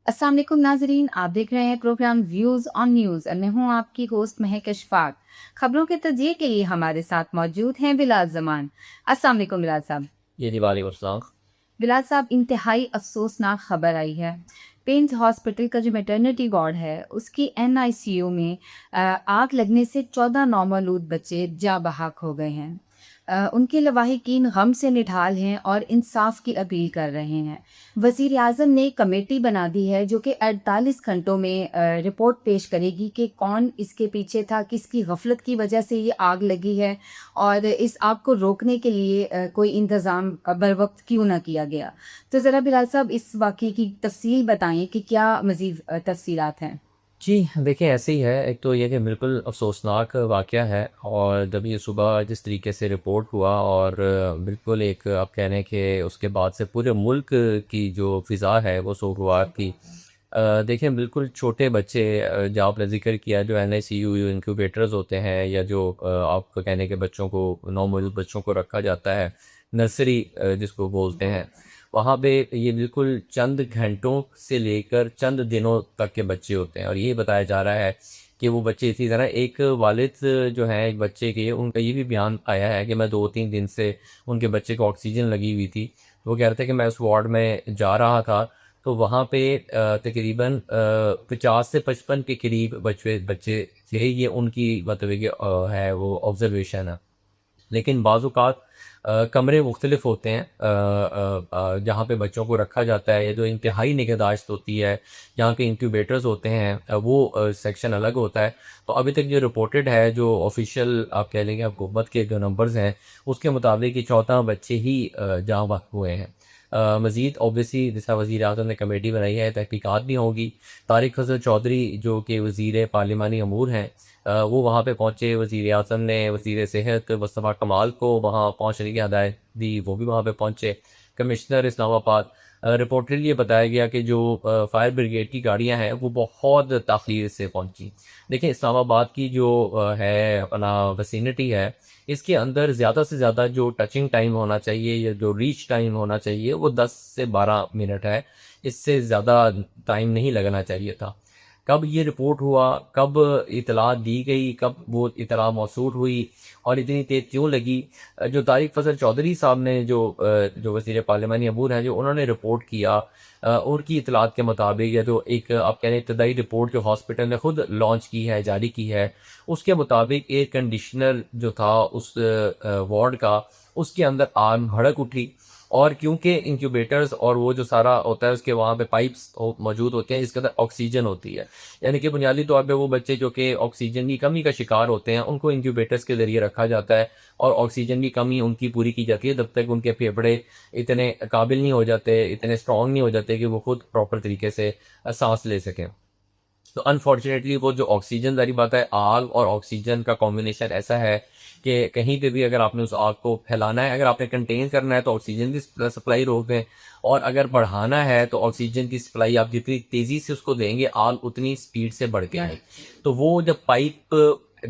अस्सलाम वालेकुम नाजरीन, आप देख रहे हैं प्रोग्राम व्यूज़ ऑन न्यूज़ और मैं हूं आपकी होस्ट महक अशफाक। खबरों के तजिए के लिए हमारे साथ मौजूद हैं बिलाल जमान। अस्सलाम वालेकुम बिलाल साहब। ये दिवाली मुस्ताक। बिलाल साहब, इंतहाई अफसोसनाक खबर आई है। पेंस हॉस्पिटल का जो मैटरनिटी वार्ड है उसकी एनआईसीयू में आग लगने से 14 नौमौलूद बच्चे जाँ बहक हो गए हैं। उनके लवाहिकीन गम से निढाल हैं और इंसाफ की अपील कर रहे हैं। वज़ीर आज़म ने कमेटी बना दी है जो कि 48 घंटों में रिपोर्ट पेश करेगी कि कौन इसके पीछे था, किसकी गफलत की वजह से ये आग लगी है और इस आग को रोकने के लिए कोई इंतज़ाम बर वक्त क्यों ना किया गया। तो ज़रा बिलाल साहब, इस वाक़ये की तफ़सील बताएं कि क्या मज़ीद तफ़सीलात हैं। जी, देखिए ऐसे ही है। एक तो ये कि बिल्कुल अफ़सोसनाक वाक़या है, और जब ये सुबह जिस तरीके से रिपोर्ट हुआ और बिल्कुल एक आप कह रहे हैं कि उसके बाद से पूरे मुल्क की जो फ़िज़ा है वो सोगवार थी। देखिए बिल्कुल छोटे बच्चे, जो आपने ज़िक्र किया, जो एनआईसीयू इनक्यूबेटर्स होते हैं, या जो आप कहने के बच्चों को, नवमौलूद बच्चों को रखा जाता है, नर्सरी जिसको बोलते हैं, वहाँ पे ये बिल्कुल चंद घंटों से लेकर चंद दिनों तक के बच्चे होते हैं। और ये बताया जा रहा है कि वो बच्चे इसी तरह, एक वालिद जो हैं एक बच्चे के, उनका ये भी बयान आया है कि मैं 2-3 दिन से उनके बच्चे को ऑक्सीजन लगी हुई थी। वो कह रहे थे कि मैं उस वार्ड में जा रहा था, तो वहाँ पे तकरीबन 50 से 55 के करीब बच्चे बच्चे थे। ये उनकी मतलब है कि है वो ऑब्ज़र्वेशन है। लेकिन बाज़-औक़ात कमरे मुख्तलिफ़ होते हैं जहाँ पे बच्चों को रखा जाता है, या जो इंतहाई निगहदाश्त होती है, जहाँ पे इंक्यूबेटर्स होते हैं, वो सेक्शन अलग होता है। तो अभी तक जो रिपोर्टेड है, जो ऑफ़िशियल आप कह लेंगे हुकूमत के जो नंबर्स हैं, उसके मुताबिक ये 14 बच्चे ही जहाँ बहक हुए हैं। मज़ीद ऑब्वियसली जैसा वज़ीर-ए-आज़म ने कमेटी बनाई है, तहकीकात भी होंगी। तारिक फज़ल चौधरी जो कि वज़ीर पार्लिमानी अमूर हैं, वो वहाँ पे पहुँचे। वज़ीर-ए-आज़म ने वज़ीर सेहत मुस्तफ़ा कमाल को वहाँ पहुँचने की हिदायत दी, वो भी वहाँ पे पहुँचे। कमिश्नर इस्लामाबाद, रिपोर्टली ये बताया गया कि जो फायर ब्रिगेड की गाड़ियाँ हैं वो बहुत ताख़ीर से पहुँची। देखिए इस्लामाबाद की जो है अपना विसिनिटी है, इसके अंदर ज़्यादा से ज़्यादा जो टचिंग टाइम होना चाहिए, या जो रीच टाइम होना चाहिए, वो 10 से 12 मिनट है। इससे ज़्यादा टाइम नहीं लगना चाहिए था। कब ये रिपोर्ट हुआ, कब इत्तला दी गई, कब वो इत्तला मौसूल हुई और इतनी देर क्यों लगी? जो तारिक फ़ज़ल चौधरी साहब ने, जो वज़ीर पार्लिमानी अमूर हैं, जो उन्होंने रिपोर्ट किया, उनकी इत्तलात के मुताबिक, या जो एक आप कह रहे हैं इब्तदाई रिपोर्ट जो हॉस्पिटल ने खुद लॉन्च की है, जारी की है, उसके मुताबिक एयर कंडीशनर जो था उस वार्ड का, उसके अंदर आग भड़क उठी। और क्योंकि इंक्यूबेटर्स और वो जो सारा होता है, उसके वहाँ पे पाइप्स मौजूद होते हैं, इसके अंदर ऑक्सीजन होती है। यानी कि बुनियादी तौर पे वो बच्चे जो कि ऑक्सीजन की कमी का शिकार होते हैं, उनको इंक्यूबेटर्स के ज़रिए रखा जाता है, और ऑक्सीजन की कमी उनकी पूरी की जाती है, जब तक उनके फेफड़े इतने काबिल नहीं हो जाते, इतने स्ट्रॉन्ग नहीं हो जाते कि वो खुद प्रॉपर तरीके से साँस ले सकें। तो अनफॉर्चुनेटली वो जो ऑक्सीजन, ज़ाहिर बात है, आग और ऑक्सीजन का कॉम्बिनेशन ऐसा है कि कहीं पे भी अगर आपने उस आग को फैलाना है, अगर आपने कंटेन करना है, तो ऑक्सीजन की सप्लाई रोक दें, और अगर बढ़ाना है तो ऑक्सीजन की सप्लाई आप जितनी तेज़ी से उसको देंगे, आग उतनी स्पीड से बढ़ के आएगी। तो वो जब पाइप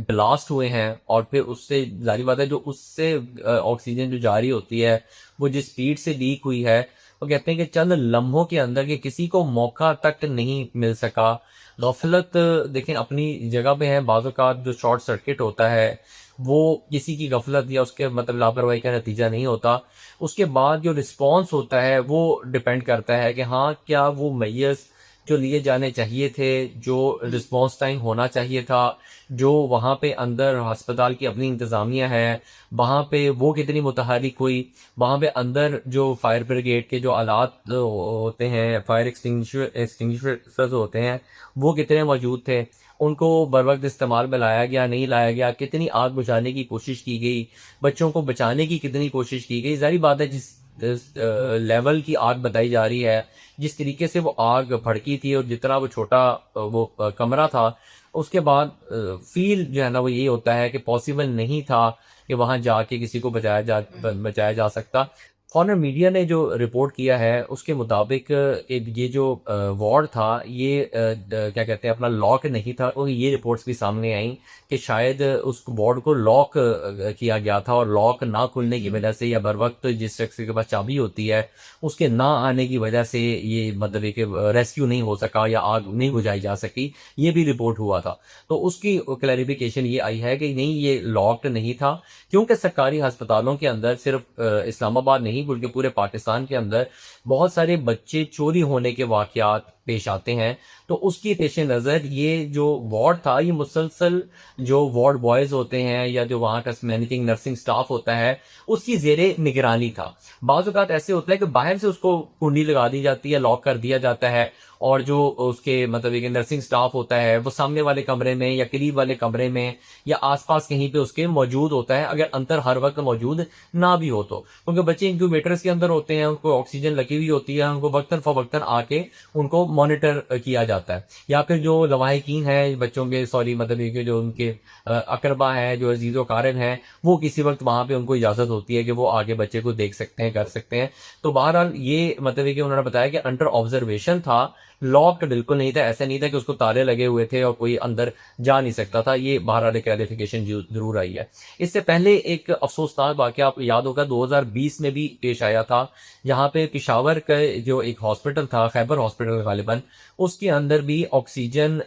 ब्लास्ट हुए हैं, और फिर उससे ज़ाहिर बात है जो उससे ऑक्सीजन जो जारी होती है, वो जिस स्पीड से लीक हुई है, तो कहते हैं कि चंद लम्हों के अंदर कि किसी को मौका तक नहीं मिल सका। गफलत देखें अपनी जगह पे है, बाज़ औक़ात जो शॉर्ट सर्किट होता है वो किसी की गफलत या उसके मतलब लापरवाही का नतीजा नहीं होता। उसके बाद जो रिस्पॉन्स होता है वो डिपेंड करता है कि हाँ, क्या वो मेजर्स जो लिए जाने चाहिए थे, जो रिस्पॉन्स टाइम होना चाहिए था, जो वहाँ पे अंदर अस्पताल की अपनी इंतज़ामिया है, वहाँ पे वो कितनी मुतहरिक हुई, वहाँ पे अंदर जो फायर ब्रिगेड के जो आलात होते हैं, फायर एक्सटिंग्विशर्स होते हैं, वो कितने मौजूद थे, उनको बर वक़्त इस्तेमाल में लाया गया, नहीं लाया गया, कितनी आग बुझाने की कोशिश की गई, बच्चों को बचाने की कितनी कोशिश की गई। ज़ाहिर बात है जिस लेवल की आग बताई जा रही है, जिस तरीके से वो आग भड़की थी, और जितना वो छोटा कमरा था, उसके बाद फ़ील जो है ना वो ये होता है कि पॉसिबल नहीं था कि वहाँ जाके किसी को बचाया जा सकता। फॉरेन मीडिया ने जो रिपोर्ट किया है उसके मुताबिक एक ये जो वार्ड था ये क्या कहते हैं अपना लॉक नहीं था, और ये रिपोर्ट्स भी सामने आई कि शायद उस वार्ड को लॉक किया गया था, और लॉक ना खुलने की वजह से या बर वक्त जिस शख्स के पास चाबी होती है उसके ना आने की वजह से ये मतलब कि रेस्क्यू नहीं हो सका या आग नहीं बुझाई जा सकी, ये भी रिपोर्ट हुआ था। तो उसकी क्लैरिफिकेशन ये आई है कि नहीं, ये लॉक्ड नहीं था, क्योंकि सरकारी अस्पतालों के अंदर सिर्फ इस्लामाबाद नहीं बल्कि पूरे पाकिस्तान के अंदर बहुत सारे बच्चे चोरी होने के वाक़यात पेश आते हैं। तो उसकी पेश नज़र ये जो वार्ड था ये मुसलसल जो वार्ड बॉयज़ होते हैं या जो वहाँ का मैनेजिंग नर्सिंग स्टाफ होता है उसकी ज़ेरे निगरानी था। बाज़ औक़ात ऐसे होता है कि बाहर से उसको कुंडी लगा दी जाती है, लॉक कर दिया जाता है, और जो उसके मतलब एक नर्सिंग स्टाफ होता है वो सामने वाले कमरे में या करीब वाले कमरे में या आसपास कहीं पे उसके मौजूद होता है, अगर अंदर हर वक्त मौजूद ना भी हो तो। क्योंकि बच्चे इंक्यूबेटर्स के अंदर होते हैं, उनको ऑक्सीजन लगी हुई होती है, उनको वक्तन फ़वक्तन आके उनको मॉनिटर किया जाता है। या फिर जो लवाहिकीन है बच्चों के, सॉरी मतलब ये कि जो उनके अकरबा हैं, जो अजीज़ व कारन हैं, वो किसी वक्त वहाँ पे उनको इजाज़त होती है कि वो आगे बच्चे को देख सकते हैं, कर सकते हैं। तो बहरहाल ये मतलब है कि उन्होंने बताया कि अंडर ऑब्जर्वेशन था, लॉक्ड बिल्कुल नहीं था, ऐसा नहीं था कि उसको ताले लगे हुए थे और कोई अंदर जा नहीं सकता था। ये बहरहाल क्लैरिफिकेशन ज़रूर आई है। इससे पहले एक अफसोसनाक वाक़या आपको याद होगा 2020 में भी पेश आया था, जहाँ पे पेशावर का जो एक हॉस्पिटल था, खैबर हॉस्पिटल गालिबन, उसके अंदर भी ऑक्सीजन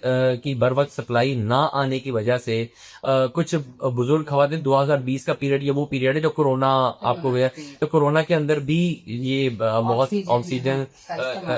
की बर वक्त सप्लाई ना आने की वजह से कुछ बुजुर्ग खवातीन, 2020 का पीरियड ये वो पीरियड है जो कोरोना आपको गया, तो कोरोना के अंदर भी ये बहुत ऑक्सीजन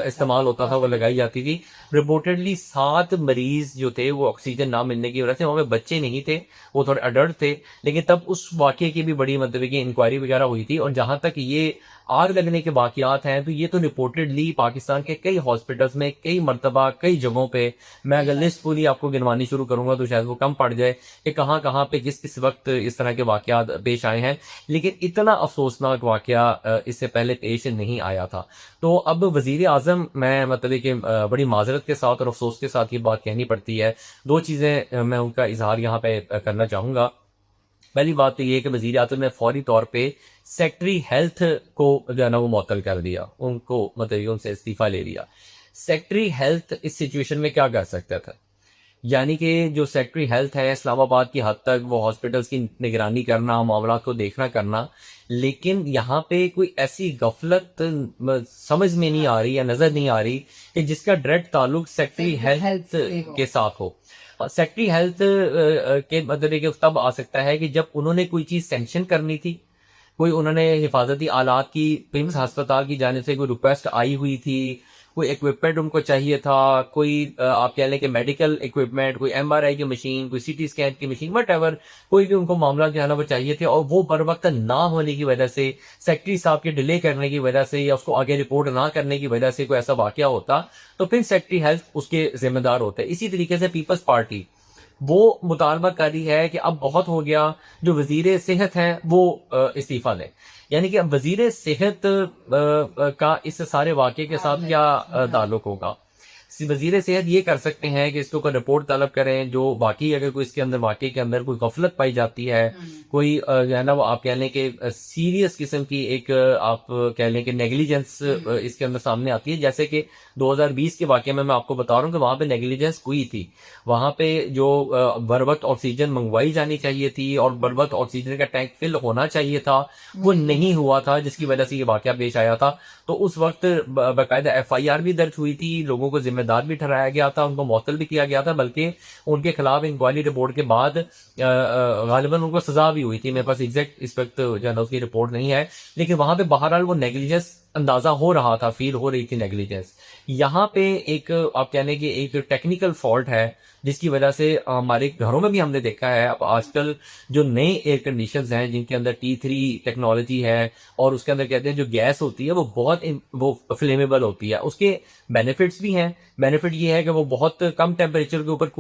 इस्तेमाल होता था, वो लगाई जाती थी। रिपोर्टेडली 7 मरीज जो थे वो ऑक्सीजन ना मिलने की वजह से, वहाँ पे बच्चे नहीं थे, वो थोड़े अडल्ट थे, लेकिन तब उस वाक़े की भी बड़ी मतलब की इंक्वायरी वगैरह हुई थी। और जहाँ तक ये आग लगने के वाक़यात हैं तो ये तो रिपोर्टेडली पाकिस्तान के कई हॉस्पिटल्स में कई मरतबा कई जगहों पे, मैं अगर लिस्ट पूरी आपको गिनवानी शुरू करूँगा तो शायद वो कम पड़ जाए कि कहाँ कहाँ पे किस किस वक्त इस तरह के वाक़यात पेश आए हैं। लेकिन इतना अफसोसनाक वाक़या इससे पहले पेश नहीं आया था। तो अब वज़ीर आज़म, मैं मतलब कि बड़ी माज़रत के साथ और अफसोस के साथ ये बात कहनी पड़ती है, 2 चीज़ें मैं उनका इज़हार यहाँ पे करना चाहूँगा। पहली बात तो ये है कि वज़ीर आज़म ने फौरी तौर पे सेक्रेटरी हेल्थ को जो है ना वो मुअत्तल कर दिया, उनको मतलब उनसे इस्तीफ़ा ले लिया। सेक्रेटरी हेल्थ इस सिचुएशन में क्या कर सकता था? यानी कि जो सेक्रेटरी हेल्थ है इस्लामाबाद की हद तक वो हॉस्पिटल्स की निगरानी करना, मामलात को देखना करना, लेकिन यहाँ पे कोई ऐसी गफलत समझ में नहीं आ रही या नज़र नहीं आ रही कि जिसका डायरेक्ट ताल्लुक सेक्रेटरी हेल्थ के साथ हो। सेक्रेटरी हेल्थ के मतलब कि तब आ सकता है कि जब उन्होंने कोई चीज़ सैंक्शन करनी थी, कोई उन्होंने हिफाजती आलात की पिम्स अस्पताल की जानिब से कोई रिक्वेस्ट आई हुई थी, कोई इक्विपमेंट उनको चाहिए था, कोई आप कह लें कि मेडिकल इक्विपमेंट, कोई एमआरआई की मशीन, कोई सीटी स्कैन की मशीन, वटएवर, कोई भी उनको मामला जो है ना वो चाहिए थे, और वो बर वक्त ना होने की वजह से, सेक्रेटरी साहब के डिले करने की वजह से या उसको आगे रिपोर्ट ना करने की वजह से कोई ऐसा वाक़या होता तो फिर सेक्रेटरी हेल्थ उसके जिम्मेदार होते। इसी तरीके से पीपल्स पार्टी वो मुतालबा कर रही है कि अब बहुत हो गया, जो वज़ीर सेहत हैं वो इस्तीफ़ा लें। यानी कि अब वज़ीर सेहत का इस सारे वाक़े के साथ क्या ताल्लुक होगा? वज़ीर सेहत ये कर सकते हैं कि इसके ऊपर रिपोर्ट तलब करें, जो वाक़ई अगर कोई इसके अंदर वाक़े के अंदर कोई गफलत पाई जाती है, कोई जो है ना वो आप कह लें कि सीरियस किस्म की एक आप कह लें कि नेग्लिजेंस इसके अंदर सामने आती है। जैसे कि 2020 के वाक़े में मैं आपको बता रहा हूँ कि वहाँ पे नेग्लिजेंस हुई थी। वहाँ पे जो बर वक्त ऑक्सीजन मंगवाई जानी चाहिए थी और बर वक्त ऑक्सीजन का टैंक फिल होना चाहिए था, वो नहीं हुआ था, जिसकी वजह से ये वाक़या पेश आया था। तो उस वक्त बाकायदा एफआईआर भी दर्ज हुई थी, लोगों को जिम्मेदार भी ठहराया गया था, उनको मुअत्तल भी किया गया था, बल्कि उनके खिलाफ इंक्वायरी रिपोर्ट के बाद गालिबन उनको सजा भी हुई थी। मेरे पास एग्जैक्ट इस वक्त जो है ना उसकी रिपोर्ट नहीं है, लेकिन वहाँ पे बहरहाल वो नेग्लिजेंस अंदाजा हो रहा था, फील हो रही थी नेग्लिजेंस। यहाँ पे एक आप कह लें कि एक टेक्निकल फॉल्ट है जिसकी वजह से हमारे घरों में भी हमने देखा है। अब आजकल जो नए एयर कंडीशंस हैं जिनके अंदर T3 टेक्नोलॉजी है और उसके अंदर कहते हैं जो गैस होती है वो बहुत वो फ्लेमेबल होती है, उसके बेनिफिट्स भी हैं। बेनिफिट ये है कि वो बहुत कम टेम्परेचर के ऊपर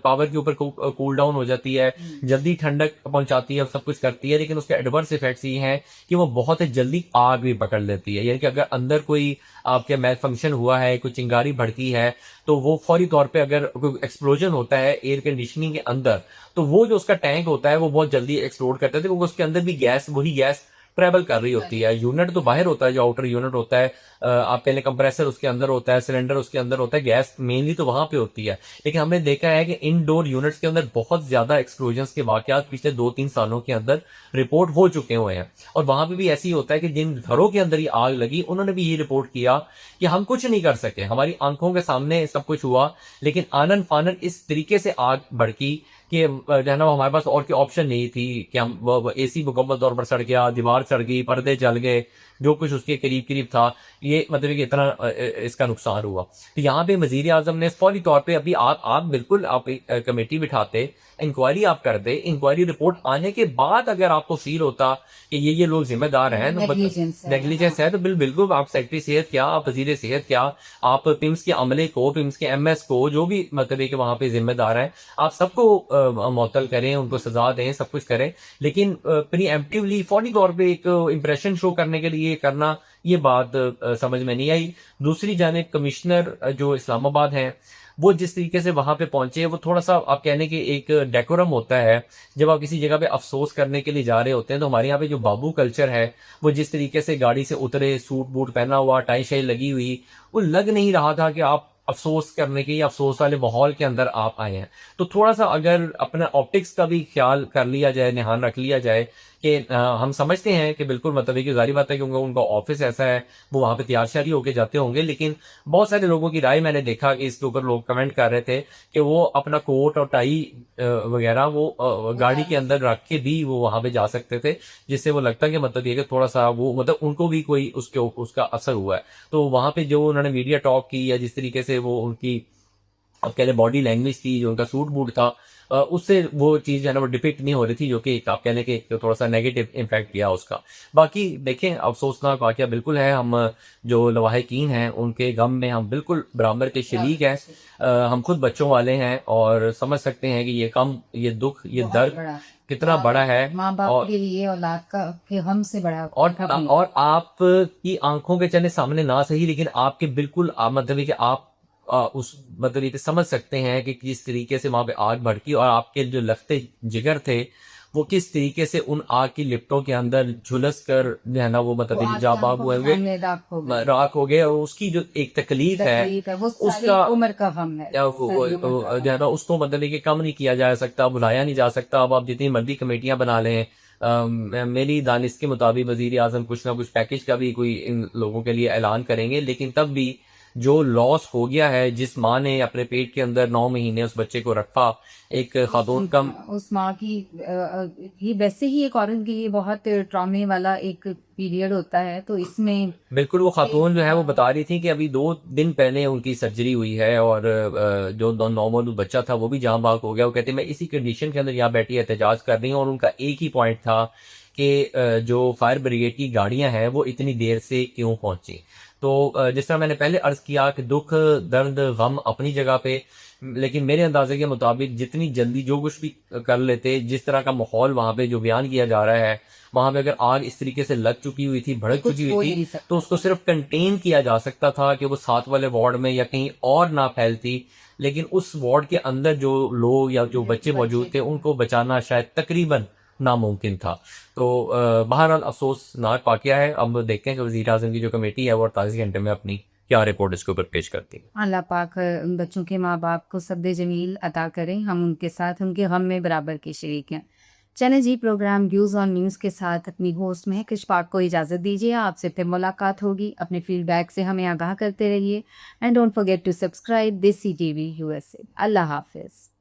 पावर के ऊपर कूल डाउन हो जाती है, जल्दी ठंडक पहुंचाती है, सब कुछ करती है। लेकिन उसके एडवर्स इफेक्ट्स ये हैं कि वो बहुत जल्दी आग भी पकड़ लेती है। यानी कि अगर अंदर कोई आपके मैल फंक्शन हुआ है, कोई चिंगारी भड़की है, तो वो फौरी तौर पे अगर कोई एक्सप्लोजन होता है एयर कंडीशनिंग के अंदर, तो वो जो उसका टैंक होता है वो बहुत जल्दी एक्सप्लोड करता है, क्योंकि उसके अंदर भी गैस, वही गैस ट्रैवल कर रही होती है। यूनिट तो बाहर होता है, जो आउटर यूनिट होता है, आप कह लें कंप्रेसर उसके अंदर होता है, सिलेंडर उसके अंदर होता है, गैस मेनली तो वहाँ पे होती है। लेकिन हमने देखा है कि इनडोर यूनिट्स के अंदर बहुत ज़्यादा एक्सप्लोजन्स के वाक़यात पिछले 2-3 सालों के अंदर रिपोर्ट हो चुके हुए हैं। और वहाँ पे भी ऐसे ही होता है कि जिन घरों के अंदर ये आग लगी, उन्होंने भी ये रिपोर्ट किया कि हम कुछ नहीं कर सके, हमारी आंखों के सामने सब कुछ हुआ, लेकिन आनन फानन इस तरीके से आग भड़की कि जो है ना, वो हमारे पास और कोई ऑप्शन नहीं थी कि हम वो एसी मुकम्मल तौर पर सड़ गया, दीवार सड़ गई, पर्दे जल गए, जो कुछ उसके करीब करीब था, ये मतलब कि इतना इसका नुकसान हुआ। तो यहाँ पे वज़ीर आज़म ने फौरी तौर पे अभी आप बिल्कुल आप एक कमेटी बिठाते, इंक्वायरी आप करते, इंक्वायरी रिपोर्ट आने के बाद अगर आपको फील होता कि ये लोग जिम्मेदार हैं, नेग्लिजेंस है, तो बिल्कुल आप सेक्रेटरी सेहत क्या, आप वज़ीर सेहत क्या, आप पिम्स के अमले को, पिम्स के एमएस को, जो भी मतलब है कि वहाँ पे जिम्मेदार हैं, आप सबको मुअत्तल करें, उनको सजा दें, सब कुछ करें। लेकिन प्रीएम्प्टिवली फौरी तौर पे एक इम्प्रेशन शो करने के लिए करना, ये बात समझ में नहीं आई। दूसरी जानिब कमिश्नर जो इस्लामाबाद हैं, वो जिस तरीके से वहाँ पे पहुंचे, वो थोड़ा सा आप कहने के एक डेकोरम होता है। जब आप किसी जगह पे अफसोस करने के लिए जा रहे होते हैं, तो हमारे यहाँ पे जो बाबू कल्चर है, वो जिस तरीके से गाड़ी से उतरे, सूट बूट पहना हुआ, टाई शाई लगी हुई, वो लग नहीं रहा था कि आप अफसोस करने के या अफसोस वाले माहौल के अंदर आप आए हैं। तो थोड़ा सा अगर अपना ऑप्टिक्स का भी ख्याल कर लिया जाए, ध्यान रख लिया जाए कि हम समझते हैं कि बिल्कुल मतलब है कि जारी बात है कि उनका ऑफिस ऐसा है, वो वहाँ पे तैयार श्यारी होके जाते होंगे। लेकिन बहुत सारे लोगों की राय मैंने देखा कि इसके ऊपर लोग कमेंट कर रहे थे कि वो अपना कोट और टाई वगैरह वो गाड़ी के अंदर रख के भी वो वहाँ पे जा सकते थे, जिससे वो लगता कि मतलब ये कि थोड़ा सा वो मतलब उनको भी कोई उसका असर हुआ है। तो वहाँ पे जो उन्होंने मीडिया टॉक की या जिस तरीके से वो उनकी अब कह लें बॉडी लैंग्वेज थी, जो उनका सूट बूट था, उससे वो चीज़ जो है ना वो डिपिक्ट नहीं हो रही थी, जो कि आप कह लें कि थोड़ा सा नेगेटिव इम्पैक्ट किया उसका। बाकी देखें, अफसोसनाक वाक़या बिल्कुल है। हम जो लवाहिकीन हैं उनके गम में हम बिल्कुल बराबर के शरीक हैं। हम खुद बच्चों वाले हैं और समझ सकते हैं कि ये कम, ये दुख, ये दर्द कितना बड़ा है। माँ बाप और के लिए औलाद का के हम से बड़ा और आपकी आंखों के चले सामने ना सही, लेकिन आपके बिल्कुल मतलब है कि आप उस मतलब ये कि समझ सकते हैं कि किस तरीके से वहां पे आग भड़की और आपके जो लखते जिगर थे, वो किस तरीके से उन आग की लिपटों के अंदर झुलस कर जो है ना वो मतलब ये जा बाग हुए हुए राख हो गए। और उसकी जो एक तकलीफ है, वो उसका उम्र का गम है, या जो है ना उसको मतलब है कि कम नहीं किया जा सकता, बुलाया नहीं जा सकता। अब आप जितनी मर्जी कमेटियां बना लें, मेरी दानिश के मुताबिक वजीर आजम कुछ ना कुछ पैकेज का भी कोई इन लोगों के लिए ऐलान करेंगे, लेकिन तब भी जो लॉस हो गया है, जिस माँ ने अपने पेट के अंदर 9 महीने उस बच्चे को रखा, एक खातून कम उस माँ की ही वैसे ही एक औरत के लिए बहुत ट्रॉमे वाला एक पीरियड होता है, तो इसमें बिल्कुल वो खातून जो है वो बता रही थी कि अभी 2 दिन पहले उनकी सर्जरी हुई है और जो नॉर्मल बच्चा था वो भी जाँ बाग हो गया। वो कहते मैं इसी कंडीशन के अंदर यहाँ बैठी एहतजाज कर रही हूँ। और उनका एक ही पॉइंट था कि जो फायर ब्रिगेड की गाड़ियाँ हैं वो इतनी देर से क्यों पहुँची। तो जिस तरह मैंने पहले अर्ज़ किया कि दुख, दर्द, गम अपनी जगह पे, लेकिन मेरे अंदाजे के मुताबिक जितनी जल्दी जो कुछ भी कर लेते, जिस तरह का माहौल वहाँ पे जो बयान किया जा रहा है, वहाँ पे अगर आग इस तरीके से लग चुकी हुई थी, भड़क चुकी हुई थी, तो उसको सिर्फ कंटेन किया जा सकता था कि वो 7 वाले वार्ड में या कहीं और ना फैलती। लेकिन उस वार्ड के अंदर जो लोग या जो बच्चे मौजूद थे, उनको बचाना शायद तकरीबन नामुमकिन था। तो बहरहाल अफसोसनाक वाक़या है। अब देखते हैं कि वज़ीर आज़म की जो कमेटी है वो 48 घंटे में अपनी क्या रिपोर्ट इसके ऊपर पेश करती है। अल्लाह पाक उन बच्चों के माँ बाप को सब्र जमील अता करें। हम उनके साथ उनके गम में बराबर के शरीक हैं। चलें जी, प्रोग्राम व्यूज़ ऑन न्यूज़ के साथ अपनी होस्ट महक इशफाक को इजाज़त दीजिए। आपसे फिर मुलाकात होगी। अपने फीडबैक से हमें आगाह करते रहिए and don't forget to subscribe Desi TV USA। अल्लाह हाफिज़।